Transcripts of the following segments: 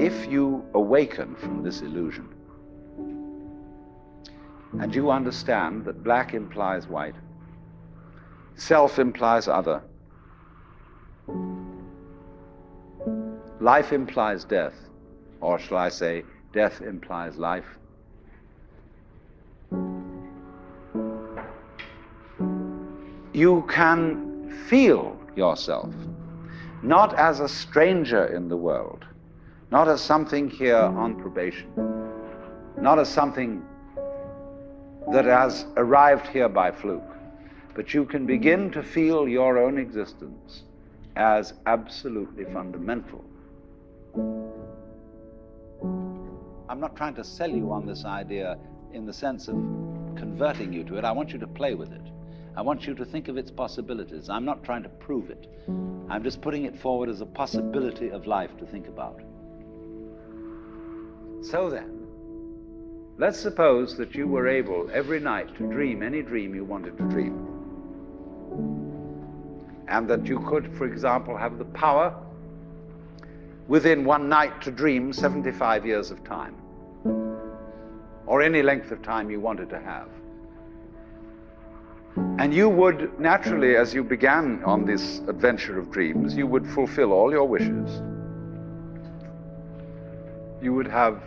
if you awaken from this illusion, and you understand that black implies white, self implies other, life implies death, or shall I say, death implies life, you can feel yourself not as a stranger in the world, not as something here on probation, not as something that has arrived here by fluke, but you can begin to feel your own existence as absolutely fundamental. I'm not trying to sell you on this idea in the sense of converting you to it. I want you to play with it. I want you to think of its possibilities. I'm not trying to prove it. I'm just putting it forward as a possibility of life to think about. So then, let's suppose that you were able every night to dream any dream you wanted to dream. And that you could, for example, have the power within one night to dream 75 years of time, or any length of time you wanted to have. And you would naturally, as you began on this adventure of dreams, you would fulfill all your wishes. You would have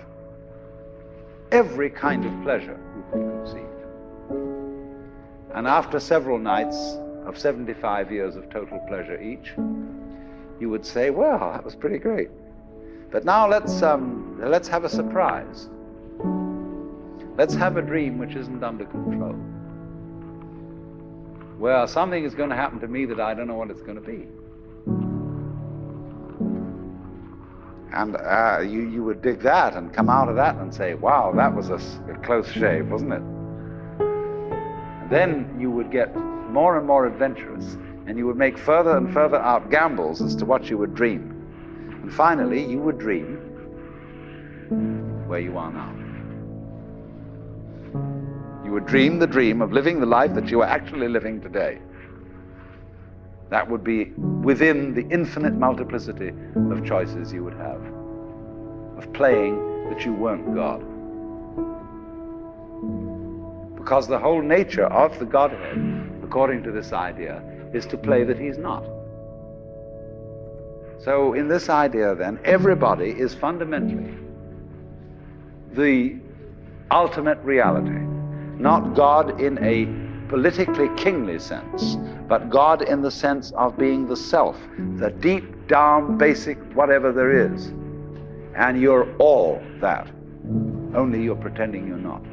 every kind of pleasure you could conceive. And after several nights of 75 years of total pleasure each, you would say, well, that was pretty great. But now let's have a surprise. Let's have a dream which isn't under control. Well, something is going to happen to me that I don't know what it's going to be. And you would dig that and come out of that and say, wow, that was a close shave, wasn't it? And then you would get more and more adventurous, and you would make further and further out gambles as to what you would dream. And finally, you would dream where you are now. You would dream the dream of living the life that you are actually living today. That would be within the infinite multiplicity of choices you would have, of playing that you weren't God. Because the whole nature of the Godhead, according to this idea, is to play that he's not. So in this idea then, everybody is fundamentally the ultimate reality. Not God in a politically kingly sense, but God in the sense of being the self, the deep down basic whatever there is. And you're all that, only you're pretending you're not.